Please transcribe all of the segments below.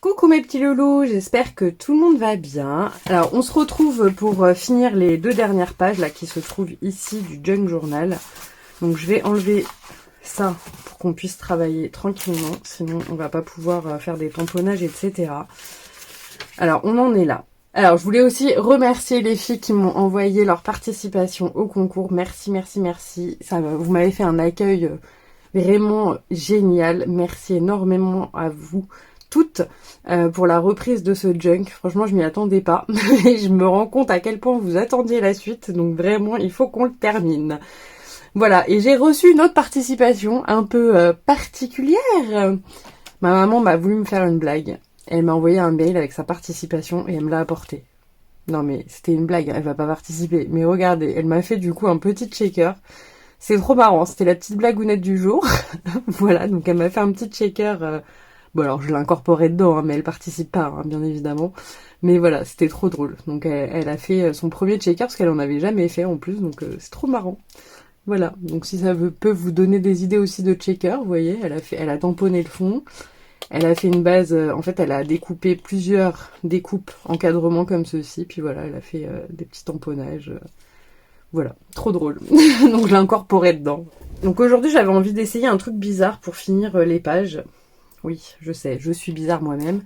Coucou mes petits loulous, j'espère que tout le monde va bien. Alors on se retrouve pour finir les 2 dernières pages là qui se trouvent ici du Junk Journal. Donc je vais enlever ça pour qu'on puisse travailler tranquillement, sinon on va pas pouvoir faire des tamponnages etc. Alors on en est là. Alors je voulais aussi remercier les filles qui m'ont envoyé leur participation au concours. Merci, merci, merci. Vous m'avez fait un accueil vraiment génial. Merci énormément à vous toutes pour la reprise de ce junk. Franchement, je m'y attendais pas. Et je me rends compte à quel point vous attendiez la suite. Donc vraiment, il faut qu'on le termine. Voilà, et j'ai reçu une autre participation un peu particulière. Ma maman m'a voulu me faire une blague. Elle m'a envoyé un mail avec sa participation et elle me l'a apporté. Non mais c'était une blague, elle va pas participer. Mais regardez, elle m'a fait du coup un petit shaker. C'est trop marrant, c'était la petite blagounette du jour. Voilà, donc elle m'a fait un petit shaker. Bon alors je l'ai incorporé dedans, hein, mais elle participe pas, hein, bien évidemment. Mais voilà, c'était trop drôle. Donc elle a fait son premier shaker parce qu'elle en avait jamais fait en plus, donc c'est trop marrant. Voilà, donc si ça peut vous donner des idées aussi de shaker, vous voyez, elle a tamponné le fond. Elle a fait une base, en fait elle a découpé plusieurs découpes encadrement comme ceci, puis voilà, elle a fait des petits tamponnages. Voilà, trop drôle. Donc je l'ai incorporé dedans. Donc aujourd'hui j'avais envie d'essayer un truc bizarre pour finir les pages. Oui, je sais, je suis bizarre moi-même.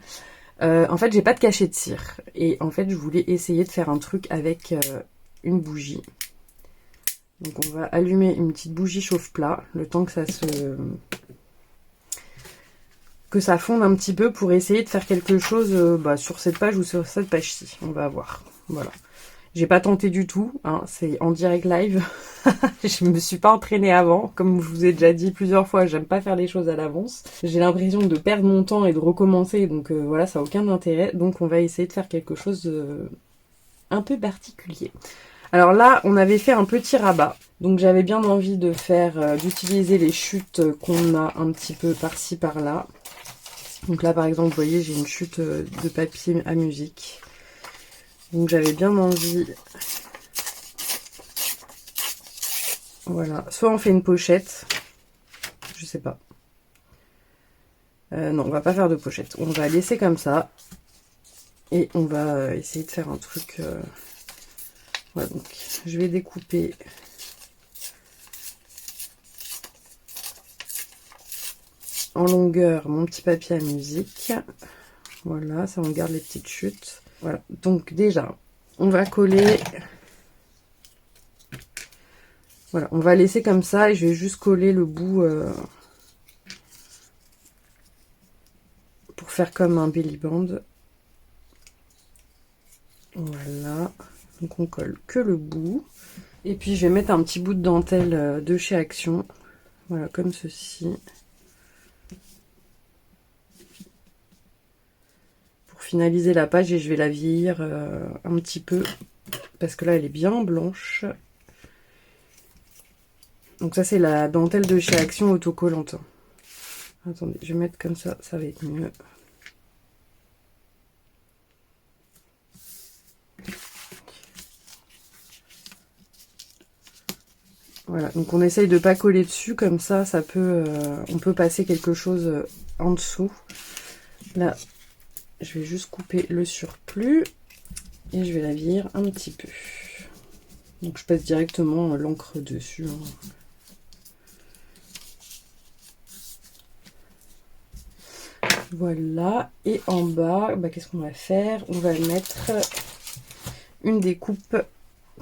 En fait j'ai pas de cachet de cire. Et en fait je voulais essayer de faire un truc avec une bougie. Donc on va allumer une petite bougie chauffe-plat, le temps que ça fonde un petit peu pour essayer de faire quelque chose sur cette page ou sur cette page-ci. On va voir. Voilà. J'ai pas tenté du tout, hein, c'est en direct live. Je me suis pas entraînée avant. Comme je vous ai déjà dit plusieurs fois, j'aime pas faire les choses à l'avance. J'ai l'impression de perdre mon temps et de recommencer, donc voilà, ça a aucun intérêt. Donc on va essayer de faire quelque chose un peu particulier. Alors là, on avait fait un petit rabat. Donc j'avais bien envie de d'utiliser les chutes qu'on a un petit peu par-ci par-là. Donc là par exemple, vous voyez, j'ai une chute de papier à musique. Donc j'avais bien envie. Voilà, soit on fait une pochette. Je sais pas. Non, on va pas faire de pochette. On va laisser comme ça. Et on va essayer de faire un truc. Voilà, donc je vais découper. En longueur mon petit papier à musique. Voilà, ça on garde les petites chutes. Voilà, donc déjà, on va coller. Voilà, on va laisser comme ça et je vais juste coller le bout pour faire comme un belly band. Voilà, donc on colle que le bout. Et puis je vais mettre un petit bout de dentelle de chez Action. Voilà, comme ceci. Finaliser la page et je vais la vieillir un petit peu parce que là elle est bien blanche. Donc ça c'est la dentelle de chez Action autocollante. Attendez, je vais mettre comme ça, ça va être mieux. Voilà, donc on essaye de pas coller dessus, comme ça, on peut passer quelque chose en dessous. Là, je vais juste couper le surplus et je vais la vieillir un petit peu. Donc je passe directement l'encre dessus. Hein. Voilà, et en bas, qu'est-ce qu'on va faire? On va mettre une découpe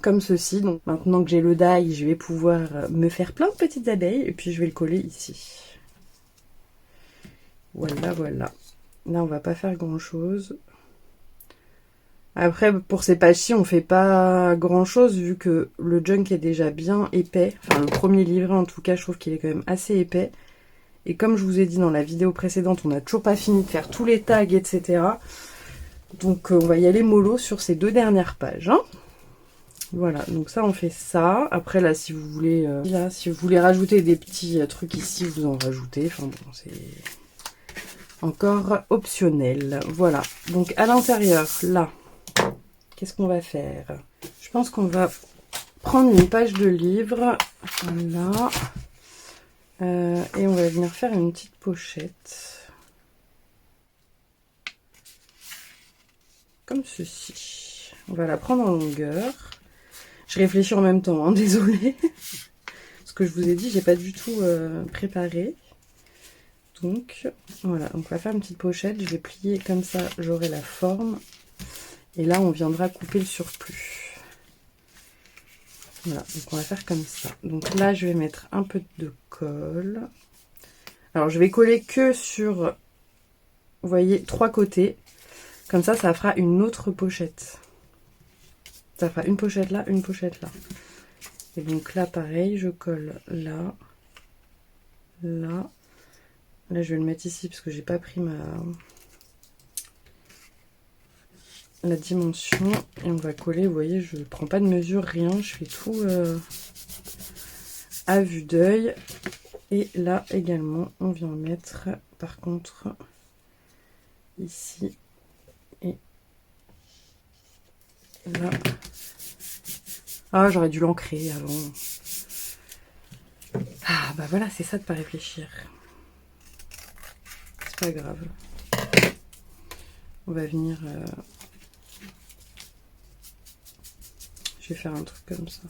comme ceci. Donc maintenant que j'ai le die, je vais pouvoir me faire plein de petites abeilles et puis je vais le coller ici. Voilà, voilà. Là, on va pas faire grand-chose. Après, pour ces pages-ci, on fait pas grand-chose vu que le junk est déjà bien épais. Enfin, le premier livret, en tout cas, je trouve qu'il est quand même assez épais. Et comme je vous ai dit dans la vidéo précédente, on n'a toujours pas fini de faire tous les tags, etc. Donc, on va y aller mollo sur ces 2 dernières pages. Hein. Voilà, donc ça, on fait ça. Après, là, si vous voulez rajouter des petits trucs ici, vous en rajoutez. Enfin bon, c'est encore optionnel. Voilà, donc à l'intérieur, là, qu'est-ce qu'on va faire? Je pense qu'on va prendre une page de livre. Voilà. Et on va venir faire une petite pochette. comme ceci. On va la prendre en longueur. Je réfléchis en même temps, hein, désolée. Ce que je vous ai dit, j'ai pas du tout préparé. Donc voilà, donc on va faire une petite pochette. Je vais plier comme ça, j'aurai la forme. Et là, on viendra couper le surplus. Voilà, donc on va faire comme ça. Donc là, je vais mettre un peu de colle. Alors, je vais coller que sur, vous voyez, 3 côtés. Comme ça, ça fera une autre pochette. Ça fera une pochette là, une pochette là. Et donc là, pareil, je colle là, là. Là, je vais le mettre ici parce que j'ai pas pris la dimension. Et on va coller, vous voyez, je ne prends pas de mesure, rien. Je fais tout à vue d'œil. Et là également, on vient mettre, par contre, ici et là. Ah, j'aurais dû l'ancrer avant. Ah, bah voilà, c'est ça de pas réfléchir. C'est pas grave. On va venir... Je vais faire un truc comme ça.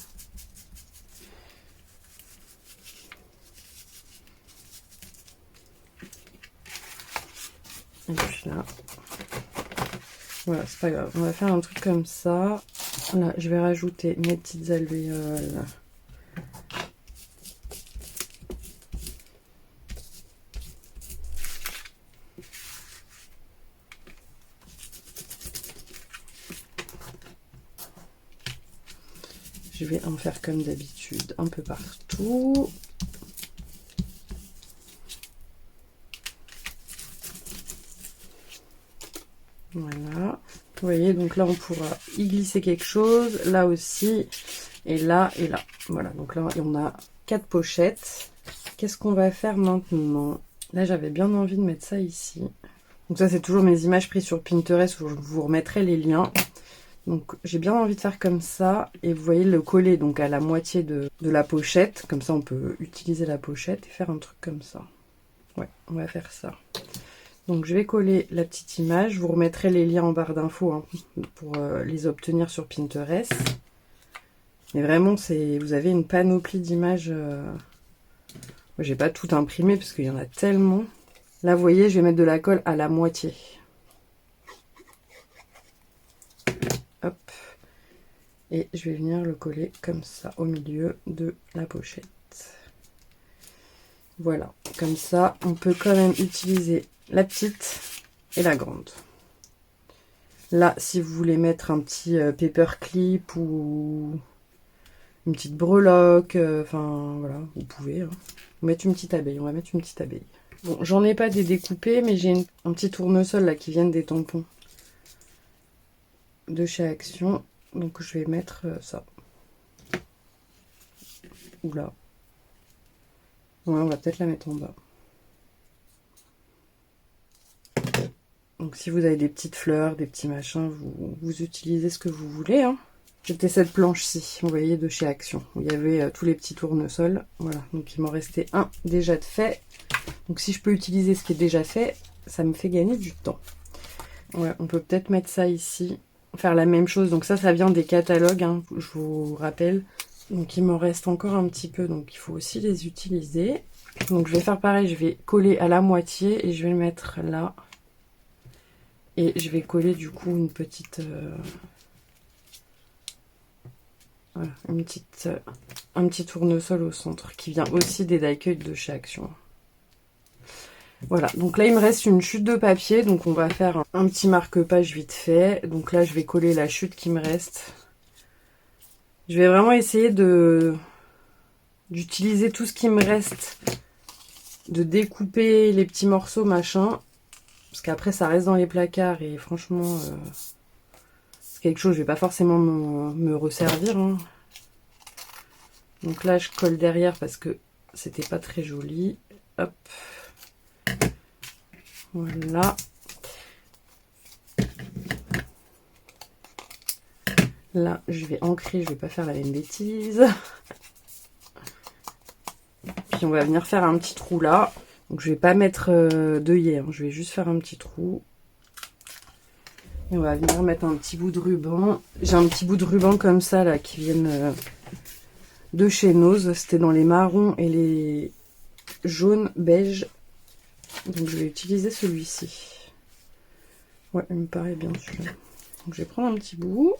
Et puis là... Voilà, c'est pas grave. On va faire un truc comme ça. Là, je vais rajouter mes petites alvéoles. Je vais en faire comme d'habitude, un peu partout. Voilà. Vous voyez, donc là, on pourra y glisser quelque chose. Là aussi. Et là, et là. Voilà, donc là, on a 4 pochettes. Qu'est-ce qu'on va faire maintenant? Là, j'avais bien envie de mettre ça ici. Donc ça, c'est toujours mes images prises sur Pinterest où je vous remettrai les liens. Donc j'ai bien envie de faire comme ça. Et vous voyez le coller donc à la moitié de la pochette. Comme ça, on peut utiliser la pochette et faire un truc comme ça. Ouais, on va faire ça. Donc je vais coller la petite image. Je vous remettrai les liens en barre d'infos hein, pour les obtenir sur Pinterest. Mais vraiment, vous avez une panoplie d'images. Moi, j'ai pas tout imprimé parce qu'il y en a tellement. Là, vous voyez, je vais mettre de la colle à la moitié. Hop. Et je vais venir le coller comme ça au milieu de la pochette. Voilà. Comme ça, on peut quand même utiliser la petite et la grande. Là, si vous voulez mettre un petit paperclip ou une petite breloque, enfin voilà, vous pouvez hein. Mettre une petite abeille. On va mettre une petite abeille. Bon, j'en ai pas des découpés, mais j'ai un petit tournesol là qui viennent des tampons de chez Action. Donc je vais mettre ça. Oula. Ouais, on va peut-être la mettre en bas. Donc si vous avez des petites fleurs, des petits machins, vous utilisez ce que vous voulez. Hein. C'était cette planche-ci, vous voyez, de chez Action. Où il y avait tous les petits tournesols. Voilà, donc il m'en restait un déjà de fait. Donc si je peux utiliser ce qui est déjà fait, ça me fait gagner du temps. Ouais, on peut peut-être mettre ça ici. Faire la même chose. Donc ça vient des catalogues, hein, je vous rappelle. Donc il m'en reste encore un petit peu, donc il faut aussi les utiliser. Donc je vais faire pareil, je vais coller à la moitié et je vais le mettre là. Et je vais coller du coup une petite... voilà, un petit tournesol au centre qui vient aussi des die-cut de chez Action. Voilà, donc là il me reste une chute de papier, donc on va faire un petit marque-page vite fait. Donc là je vais coller la chute qui me reste. Je vais vraiment essayer d'utiliser tout ce qui me reste, de découper les petits morceaux machin, parce qu'après ça reste dans les placards et franchement c'est quelque chose je vais pas forcément me resservir. Hein. Donc là je colle derrière parce que c'était pas très joli. Hop. Voilà. Là, je vais ancrer, je vais pas faire la même bêtise. Puis on va venir faire un petit trou là. Donc je vais pas mettre d'œillet, hein. Je vais juste faire un petit trou. Et on va venir mettre un petit bout de ruban. J'ai un petit bout de ruban comme ça là qui viennent de chez Nose. C'était dans les marrons et les jaunes beige. Donc je vais utiliser celui-ci. Ouais, il me paraît bien celui-là. Donc je vais prendre un petit bout.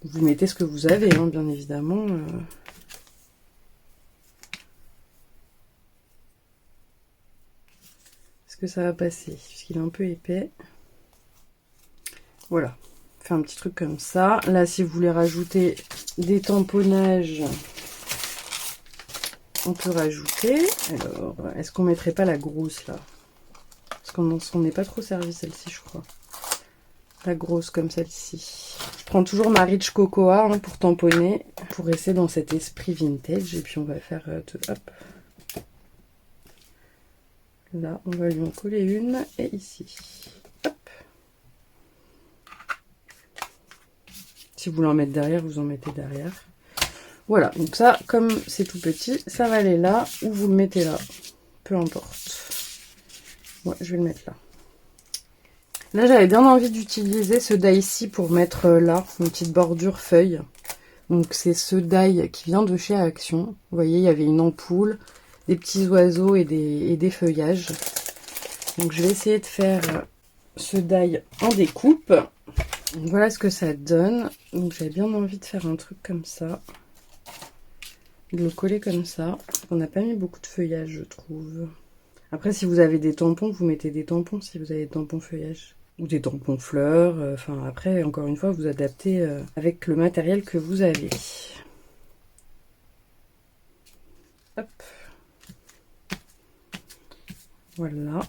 Vous mettez ce que vous avez, hein, bien évidemment. Est-ce que ça va passer? Puisqu'il est un peu épais. Voilà. Fait un petit truc comme ça. Là, si vous voulez rajouter des tamponnages, on peut rajouter. Alors, est-ce qu'on mettrait pas la grosse là? Parce qu'on s'en est pas trop servi celle-ci, je crois. La grosse comme celle-ci. Je prends toujours ma Rich Cocoa hein, pour tamponner, pour rester dans cet esprit vintage. Et puis on va faire hop. Là, on va lui en coller une et ici. Hop. Si vous voulez en mettre derrière, vous en mettez derrière. Voilà, donc ça, comme c'est tout petit, ça va aller là ou vous le mettez là. Peu importe. Ouais, je vais le mettre là. Là, j'avais bien envie d'utiliser ce die-ci pour mettre là, une petite bordure feuille. Donc, c'est ce die qui vient de chez Action. Vous voyez, il y avait une ampoule, des petits oiseaux et des feuillages. Donc, je vais essayer de faire ce die en découpe. Donc, voilà ce que ça donne. Donc, j'avais bien envie de faire un truc comme ça. De le coller comme ça. On n'a pas mis beaucoup de feuillage, je trouve. Après, si vous avez des tampons, vous mettez des tampons si vous avez des tampons feuillage. Ou des tampons fleurs. Enfin, après, encore une fois, vous adaptez avec le matériel que vous avez. Hop. Voilà.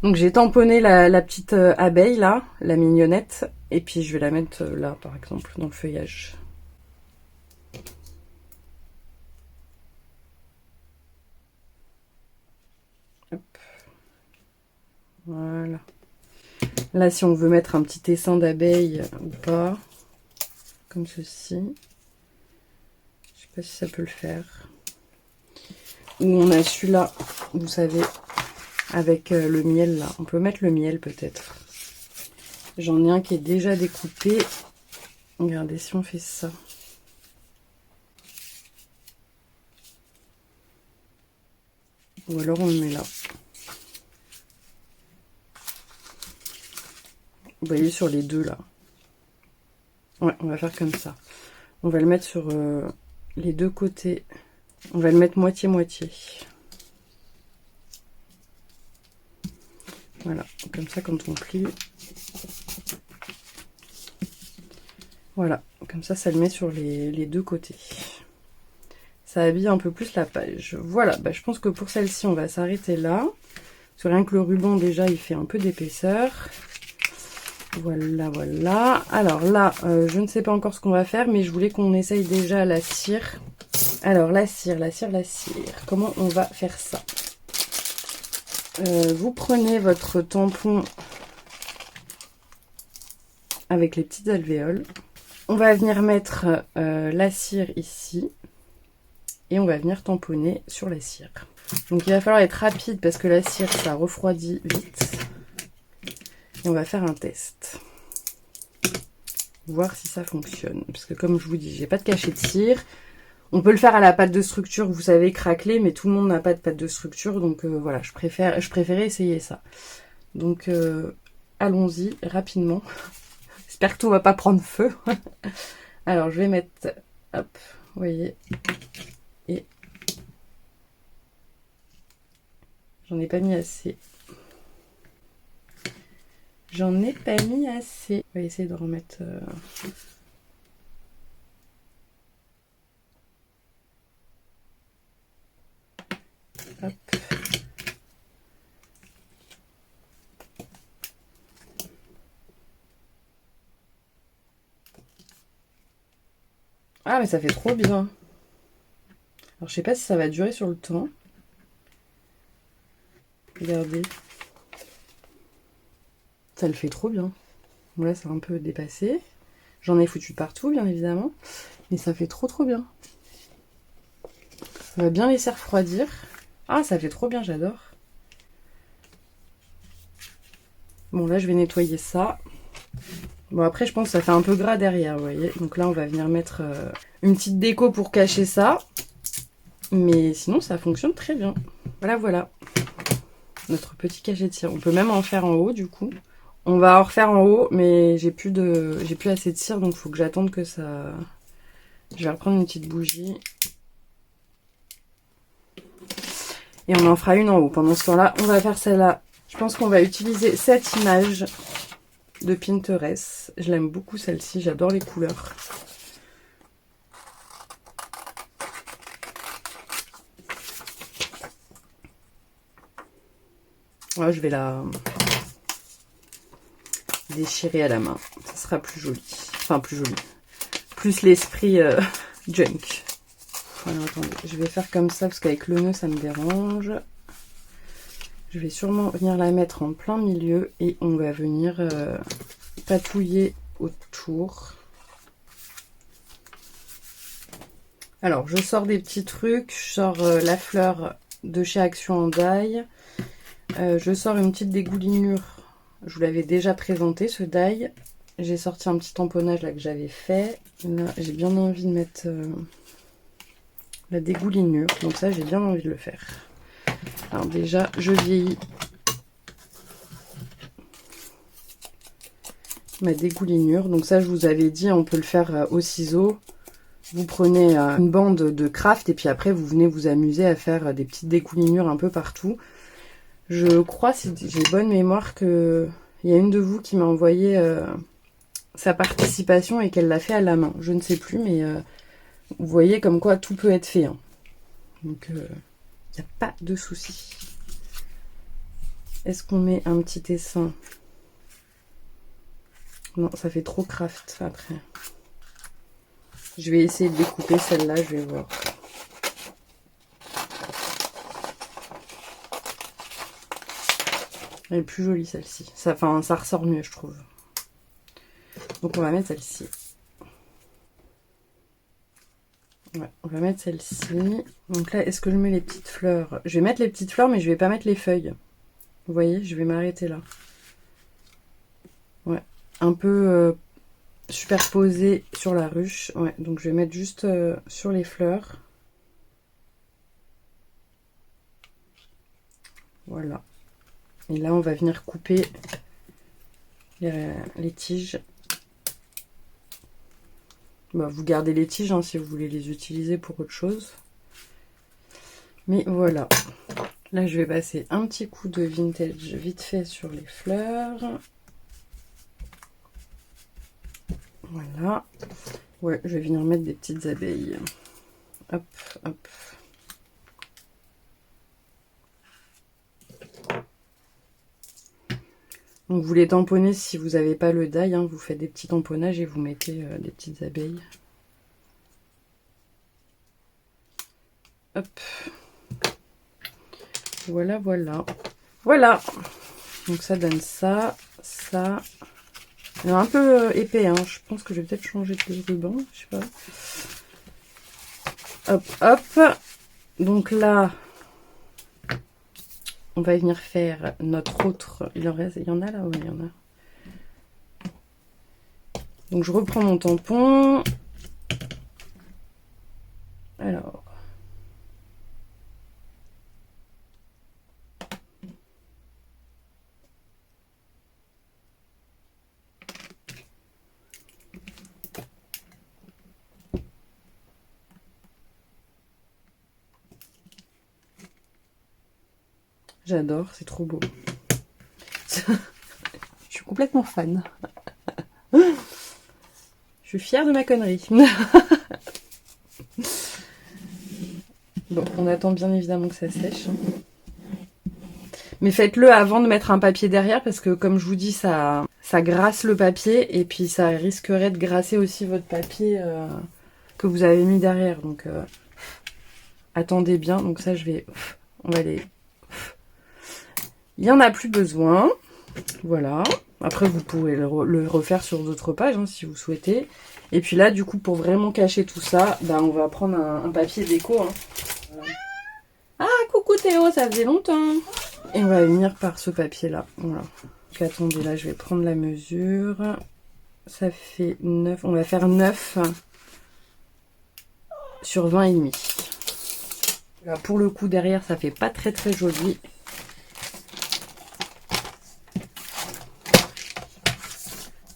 Donc, j'ai tamponné la petite abeille, là, la mignonnette. Et puis, je vais la mettre là, par exemple, dans le feuillage. Hop. Voilà. Là, si on veut mettre un petit essaim d'abeille ou pas, comme ceci. Je sais pas si ça peut le faire. Ou on a celui-là, vous savez, avec le miel là. On peut mettre le miel peut-être. J'en ai un qui est déjà découpé. Regardez si on fait ça. Ou alors on le met là. Vous voyez sur les deux là. Ouais, on va faire comme ça. On va le mettre sur les deux côtés. On va le mettre moitié-moitié. Voilà, comme ça quand on plie. Voilà, comme ça, ça le met sur les deux côtés. Ça habille un peu plus la page. Voilà, bah, je pense que pour celle-ci, on va s'arrêter là. Parce que rien que le ruban, déjà, il fait un peu d'épaisseur. Voilà, voilà. Alors là, je ne sais pas encore ce qu'on va faire, mais je voulais qu'on essaye déjà la cire. Alors, la cire. Comment on va faire ça? Vous prenez votre tampon avec les petites alvéoles. On va venir mettre la cire ici. Et on va venir tamponner sur la cire. Donc il va falloir être rapide parce que la cire, ça refroidit vite. Et on va faire un test. Voir si ça fonctionne. Parce que comme je vous dis, j'ai pas de cachet de cire. On peut le faire à la pâte de structure, vous savez, craquelée, mais tout le monde n'a pas de pâte de structure. Donc voilà, je préférais essayer ça. Donc allons-y rapidement. J'espère que tout va pas prendre feu. Alors je vais mettre, hop, vous voyez, et j'en ai pas mis assez. J'en ai pas mis assez. On va essayer de remettre... Hop. Ah, mais ça fait trop bien. Alors, je sais pas si ça va durer sur le temps. Regardez. Ça le fait trop bien. Bon, là, c'est un peu dépassé. J'en ai foutu partout, bien évidemment. Mais ça fait trop bien. On va bien laisser refroidir. Ah, ça fait trop bien, j'adore. Bon, là, je vais nettoyer ça. Bon, après, je pense que ça fait un peu gras derrière, vous voyez. Donc là, on va venir mettre une petite déco pour cacher ça. Mais sinon, ça fonctionne très bien. Voilà, voilà. Notre petit cachet de cire. On peut même en faire en haut, du coup. On va en refaire en haut, mais j'ai plus assez de cire, donc il faut que j'attende que ça... Je vais reprendre une petite bougie. Et on en fera une en haut. Pendant ce temps-là, on va faire celle-là. Je pense qu'on va utiliser cette image de Pinterest. Je l'aime beaucoup celle-ci, j'adore les couleurs. Ouais, je vais la déchirer à la main. Ça sera plus joli. Enfin, plus joli. Plus l'esprit junk. Alors, attendez, je vais faire comme ça parce qu'avec le nœud, ça me dérange. Je vais sûrement venir la mettre en plein milieu et on va venir patouiller autour. Alors, je sors des petits trucs. Je sors la fleur de chez Action Die. Je sors une petite dégoulinure. Je vous l'avais déjà présenté, ce die. J'ai sorti un petit tamponnage là que j'avais fait. Là, j'ai bien envie de mettre la dégoulinure. Donc ça, j'ai bien envie de le faire. Alors déjà, je vieillis ma dégoulinure. Donc ça, je vous avais dit, on peut le faire au ciseau. Vous prenez une bande de craft et puis après, vous venez vous amuser à faire des petites dégoulinures un peu partout. Je crois, si j'ai bonne mémoire, qu'il y a une de vous qui m'a envoyé sa participation et qu'elle l'a fait à la main. Je ne sais plus, mais vous voyez comme quoi tout peut être fait. Hein. Donc, il n'y a pas de souci. Est-ce qu'on met un petit essaim? Non, ça fait trop craft après. Je vais essayer de découper celle-là, je vais voir. Elle est plus jolie celle-ci. Ça ressort mieux, je trouve. Donc on va mettre celle-ci. Ouais, on va mettre celle-ci. Donc là, est-ce que je mets les petites fleurs? Je vais mettre les petites fleurs, mais je vais pas mettre les feuilles. Vous voyez, je vais m'arrêter là. Ouais, un peu superposé sur la ruche. Ouais, donc je vais mettre juste sur les fleurs. Voilà. Et là, on va venir couper les tiges. Bah, vous gardez les tiges hein, si vous voulez les utiliser pour autre chose. Mais voilà. Là, je vais passer un petit coup de vintage vite fait sur les fleurs. Voilà. Ouais, je vais venir mettre des petites abeilles. Hop, hop. Donc vous les tamponnez si vous n'avez pas le die, hein, vous faites des petits tamponnages et vous mettez des petites abeilles. Hop. Voilà, voilà. Voilà. Donc ça donne ça, ça. Il est un peu épais, hein. Je pense que je vais peut-être changer de ruban, je sais pas. Hop, hop. Donc là, on va venir faire notre autre... Il en reste, il y en a là? Oui, il y en a. Donc je reprends mon tampon. Alors. J'adore, c'est trop beau. Je suis complètement fan. Je suis fière de ma connerie. Bon, on attend bien évidemment que ça sèche. Mais faites-le avant de mettre un papier derrière parce que comme je vous dis, ça grasse le papier et puis ça risquerait de grasser aussi votre papier que vous avez mis derrière. Donc attendez bien. Donc ça, on va les... Il n'y en a plus besoin. Voilà. Après, vous pouvez le refaire sur d'autres pages hein, si vous souhaitez. Et puis là, du coup, pour vraiment cacher tout ça, on va prendre un papier déco. Hein. Voilà. Ah, coucou Théo, ça faisait longtemps. Et on va venir par ce papier-là. Voilà. Donc, attendez, là, je vais prendre la mesure. Ça fait 9. On va faire 9 sur 20 et demi. Là, pour le coup, derrière, ça fait pas très très joli.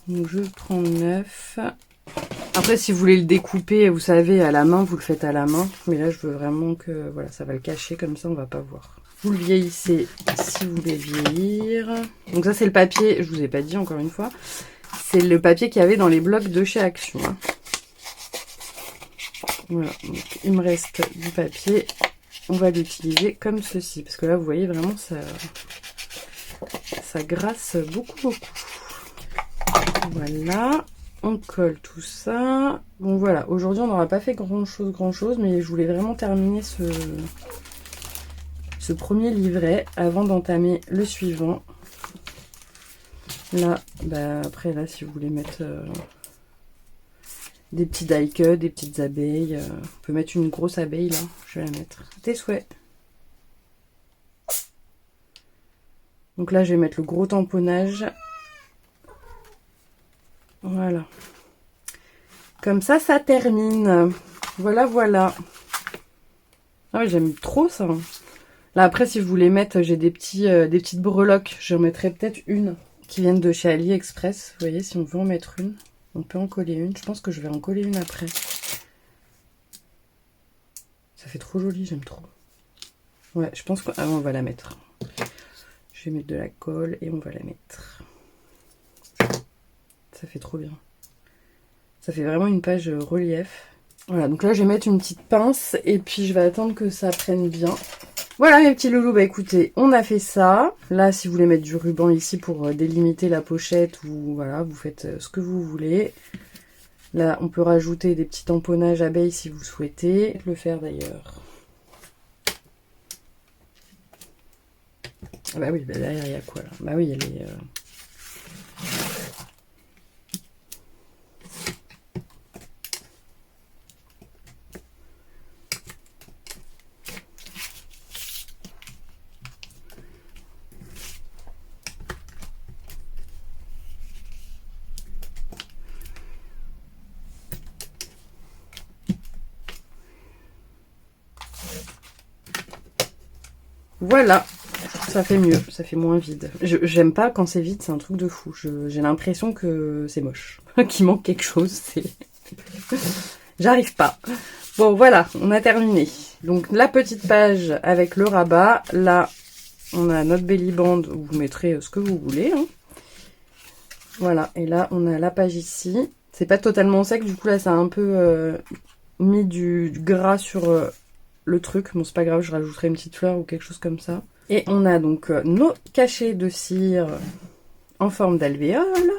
Donc, je prends 9. Après, si vous voulez le découper, vous savez, à la main, vous le faites à la main. Mais là, je veux vraiment que... Voilà, ça va le cacher, comme ça, on va pas voir. Vous le vieillissez si vous voulez vieillir. Donc ça, c'est le papier, je vous ai pas dit encore une fois. C'est le papier qu'il y avait dans les blocs de chez Action. Hein. Voilà, donc il me reste du papier. On va l'utiliser comme ceci. Parce que là, vous voyez, vraiment, ça grasse beaucoup. Voilà. On colle tout ça. Bon voilà, aujourd'hui on n'aura pas fait grand chose, mais je voulais vraiment terminer ce premier livret avant d'entamer le suivant. Là, bah après là si vous voulez mettre des petits die-cuts, des petites abeilles, on peut mettre une grosse abeille là, je vais la mettre. Tes souhaits. Donc là je vais mettre le gros tamponnage. Voilà. Comme ça, ça termine. Voilà, voilà. Ah ouais, j'aime trop ça. Là, après, si je voulais mettre, j'ai des petites breloques. J'en mettrais peut-être une qui viennent de chez AliExpress. Vous voyez, si on veut en mettre une, on peut en coller une. Je pense que je vais en coller une après. Ça fait trop joli, j'aime trop. Ouais, je pense qu'on va la mettre. Je vais mettre de la colle et on va la mettre. Ça fait trop bien. Ça fait vraiment une page relief. Voilà, donc là je vais mettre une petite pince et puis je vais attendre que ça prenne bien. Voilà mes petits loulous, bah écoutez, on a fait ça. Là, si vous voulez mettre du ruban ici pour délimiter la pochette ou voilà, vous faites ce que vous voulez. Là, on peut rajouter des petits tamponnages abeilles si vous souhaitez. Le faire d'ailleurs. Ah bah oui, bah derrière il y a quoi là? Bah oui, il y a les... Voilà, ça fait mieux, ça fait moins vide. J'aime pas quand c'est vide, c'est un truc de fou. J'ai l'impression que c'est moche, qu'il manque quelque chose. J'arrive pas. Bon, voilà, on a terminé. Donc la petite page avec le rabat. Là, on a notre belly band où vous mettrez ce que vous voulez. Hein. Voilà, et là, on a la page ici. C'est pas totalement sec, du coup là, ça a un peu mis du gras sur... le truc, bon c'est pas grave, je rajouterai une petite fleur ou quelque chose comme ça. Et on a donc nos cachets de cire en forme d'alvéole.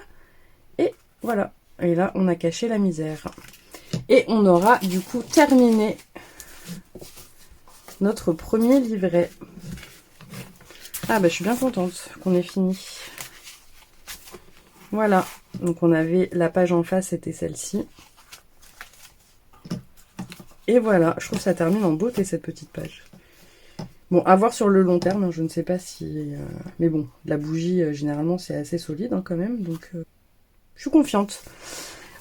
Et voilà, et là on a caché la misère. Et on aura du coup terminé notre premier livret. Ah bah je suis bien contente qu'on ait fini. Voilà, donc on avait la page en face, c'était celle-ci. Et voilà, je trouve que ça termine en beauté cette petite page. Bon, à voir sur le long terme, hein, je ne sais pas si... mais bon, la bougie, généralement, c'est assez solide hein, quand même, donc je suis confiante.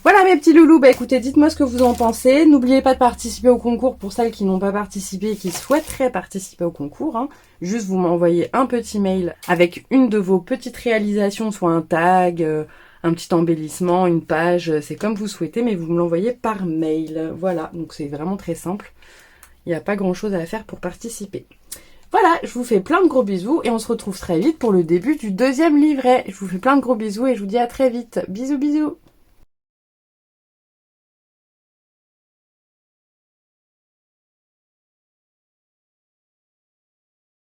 Voilà mes petits loulous, bah écoutez, dites-moi ce que vous en pensez. N'oubliez pas de participer au concours pour celles qui n'ont pas participé et qui souhaiteraient participer au concours. Hein. Juste, vous m'envoyez un petit mail avec une de vos petites réalisations, soit un tag... un petit embellissement, une page, c'est comme vous souhaitez, mais vous me l'envoyez par mail. Voilà, donc c'est vraiment très simple. Il n'y a pas grand chose à faire pour participer. Voilà, je vous fais plein de gros bisous et on se retrouve très vite pour le début du deuxième livret. Je vous fais plein de gros bisous et je vous dis à très vite. Bisous bisous.